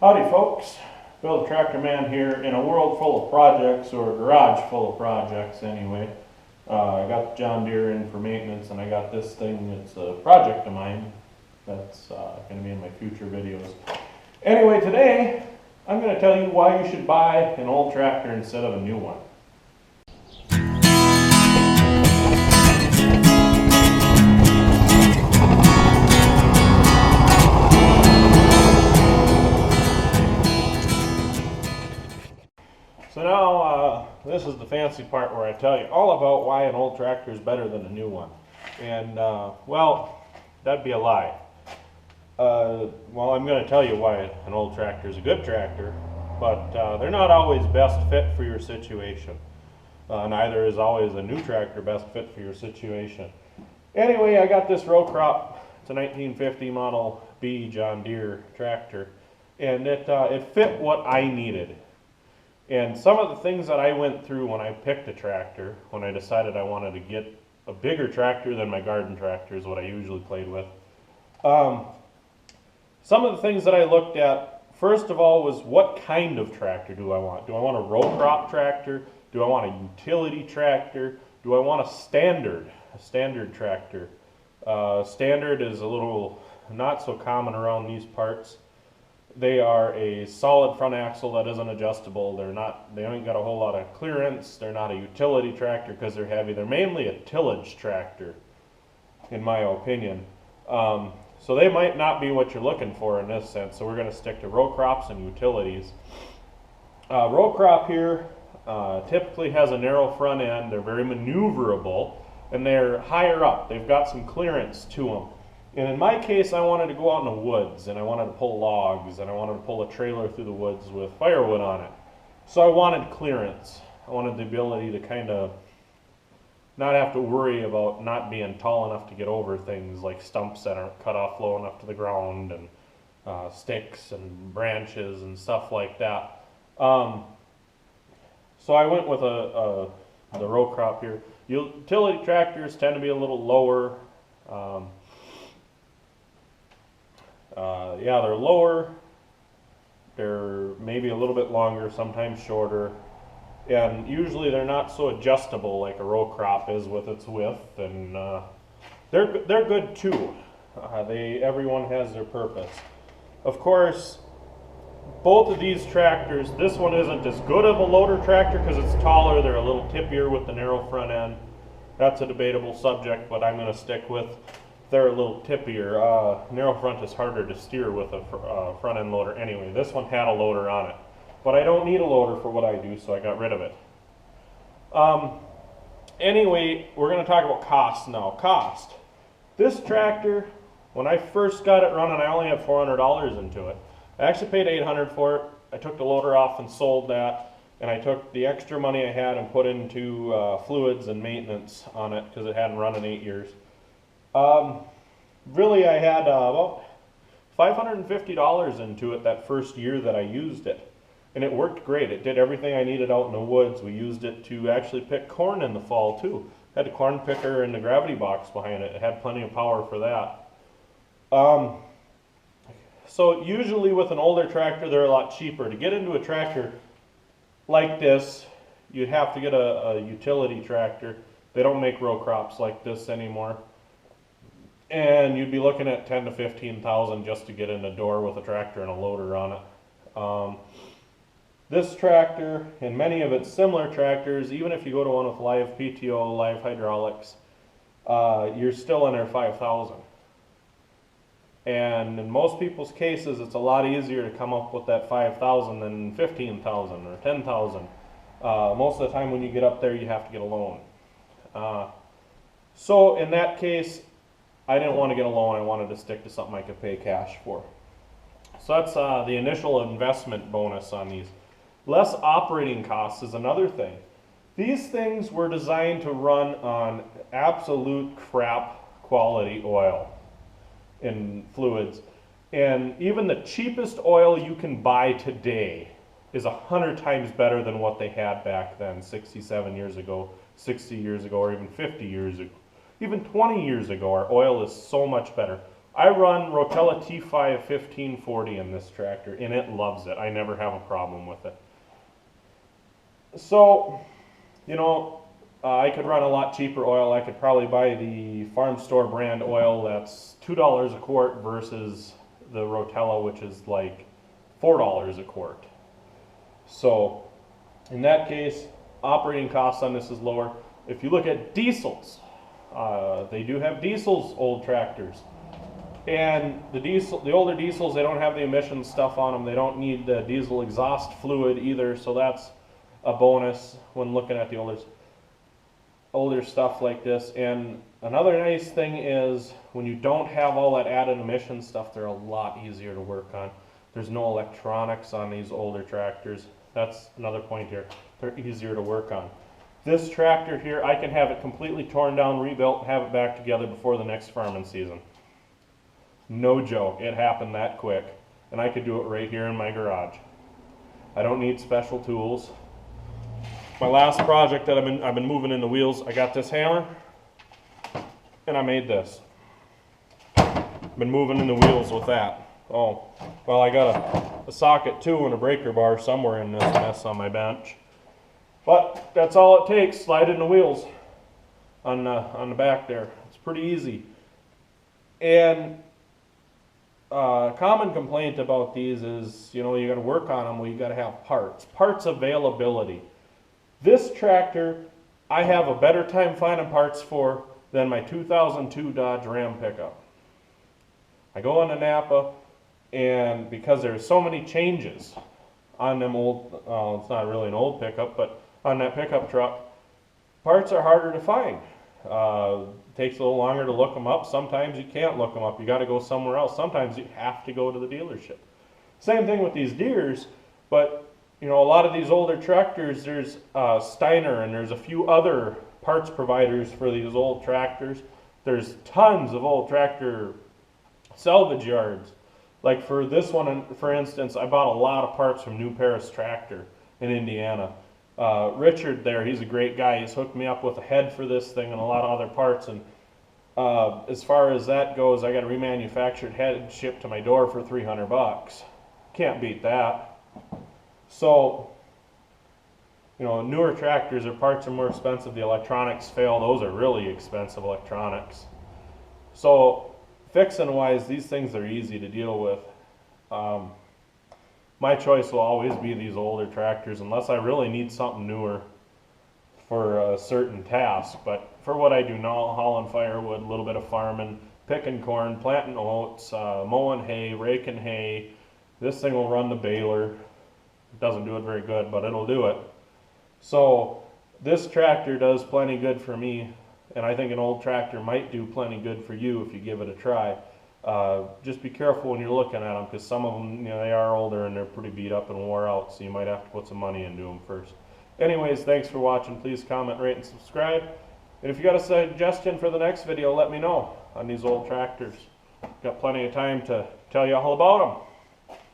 Howdy folks, Bill the Tractor Man here in a world full of projects, or a garage full of projects anyway. I got the John Deere in for maintenance, and I got this thing. It's a project of mine that's going to be in my future videos. Anyway, today I'm going to tell you why you should buy an old tractor instead of a new one. So now, this is the fancy part where I tell you all about why an old tractor is better than a new one. And, well, that'd be a lie. Well, I'm going to tell you why an old tractor is a good tractor, but they're not always best fit for your situation. Neither is always a new tractor best fit for your situation. Anyway, I got this row crop. It's a 1950 Model B John Deere tractor, and it fit what I needed. And some of the things that I went through when I picked a tractor, when I decided I wanted to get a bigger tractor than my garden tractor is what I usually played with. Some of the things that I looked at, first of all, was what kind of tractor do I want? Do I want a row crop tractor? Do I want a utility tractor? Do I want a standard tractor? Standard is a little not so common around these parts. They are a solid front axle that isn't adjustable. They ain't got a whole lot of clearance. They're not a utility tractor because they're heavy. They're mainly a tillage tractor, in my opinion. So they might not be what you're looking for in this sense. So we're going to stick to row crops and utilities. Row crop here typically has a narrow front end. They're very maneuverable, and they're higher up. They've got some clearance to them. And in my case, I wanted to go out in the woods, and I wanted to pull logs, and I wanted to pull a trailer through the woods with firewood on it. So I wanted clearance. I wanted the ability to kind of not have to worry about not being tall enough to get over things like stumps that aren't cut off low enough to the ground, and sticks and branches and stuff like that. So I went with the row crop here. Utility tractors tend to be a little lower. Yeah, they're lower, they're maybe a little bit longer, sometimes shorter, and usually they're not so adjustable like a row crop is with its width, and they're good too. Everyone has their purpose. Of course, both of these tractors, this one isn't as good of a loader tractor because it's taller, they're a little tippier with the narrow front end. That's a debatable subject, but I'm going to stick with they're a little tippier. Narrow front is harder to steer with a front end loader anyway. This one had a loader on it, but I don't need a loader for what I do, so I got rid of it. Anyway, we're going to talk about cost now. Cost. This tractor, when I first got it running, I only had $400 into it. I actually paid $800 for it. I took the loader off and sold that, and I took the extra money I had and put into fluids and maintenance on it because it hadn't run in 8 years. Really, I had about $550 into it that first year that I used it, and it worked great. It did everything I needed out in the woods. We used it to actually pick corn in the fall too. Had a corn picker and the gravity box behind it. It had plenty of power for that. So usually with an older tractor, they're a lot cheaper. To get into a tractor like this, you'd have to get a utility tractor. They don't make row crops like this anymore. And you'd be looking at $10,000 to $15,000 just to get in the door with a tractor and a loader on it. This tractor and many of its similar tractors, even if you go to one with live PTO, live hydraulics, you're still in there $5,000. And in most people's cases, it's a lot easier to come up with that $5,000 than $15,000 or $10,000. Most of the time when you get up there, you have to get a loan. So in that case, I didn't want to get a loan. I wanted to stick to something I could pay cash for. So that's the initial investment bonus on these. Less operating costs is another thing. These things were designed to run on absolute crap quality oil and fluids. And even the cheapest oil you can buy today is 100 times better than what they had back then, 67 years ago, 60 years ago, or even 50 years ago. Even 20 years ago, our oil is so much better. I run Rotella T5 1540 in this tractor, and it loves it. I never have a problem with it. So, you know, I could run a lot cheaper oil. I could probably buy the farm store brand oil that's $2 a quart versus the Rotella, which is like $4 a quart. So, in that case, operating costs on this is lower. If you look at diesels, they do have diesels, old tractors. And the older diesels, they don't have the emissions stuff on them. They don't need the diesel exhaust fluid either, so that's a bonus when looking at the older stuff like this. And another nice thing is when you don't have all that added emission stuff, they're a lot easier to work on. There's no electronics on these older tractors. That's another point here. They're easier to work on. This tractor here, I can have it completely torn down, rebuilt, and have it back together before the next farming season. No joke, it happened that quick. And I could do it right here in my garage. I don't need special tools. My last project that I've been moving in the wheels, I got this hammer, and I made this. I've been moving in the wheels with that. Oh, well, I got a socket too and a breaker bar somewhere in this mess on my bench. But that's all it takes, slide in the wheels on the back there. It's pretty easy. And common complaint about these is, you know, you got to work on them, well, you got to have parts availability. This tractor, I have a better time finding parts for than my 2002 Dodge Ram pickup. I go into Napa, and because there's so many changes on them old, it's not really an old pickup, but on that pickup truck, parts are harder to find. It takes a little longer to look them up. Sometimes you can't look them up. You got to go somewhere else. Sometimes you have to go to the dealership. Same thing with these Deeres, but you know, a lot of these older tractors, there's Steiner and there's a few other parts providers for these old tractors. There's tons of old tractor salvage yards. Like for this one, for instance, I bought a lot of parts from New Paris Tractor in Indiana. Richard there, he's a great guy. He's hooked me up with a head for this thing and a lot of other parts. And as far as that goes, I got a remanufactured head shipped to my door for $300. Can't beat that. So, you know, newer tractors, their parts are more expensive. The electronics fail. Those are really expensive electronics. So, fixing wise, these things are easy to deal with. My choice will always be these older tractors unless I really need something newer for a certain task. But for what I do now, hauling firewood, a little bit of farming, picking corn, planting oats, mowing hay, raking hay, this thing will run the baler. It doesn't do it very good, but it'll do it. So this tractor does plenty good for me, and I think an old tractor might do plenty good for you if you give it a try. Just be careful when you're looking at them, because some of them, you know, they are older and they're pretty beat up and wore out, so you might have to put some money into them first. Anyways, thanks for watching. Please comment, rate, and subscribe. And if you got a suggestion for the next video, let me know on these old tractors. Got plenty of time to tell you all about them.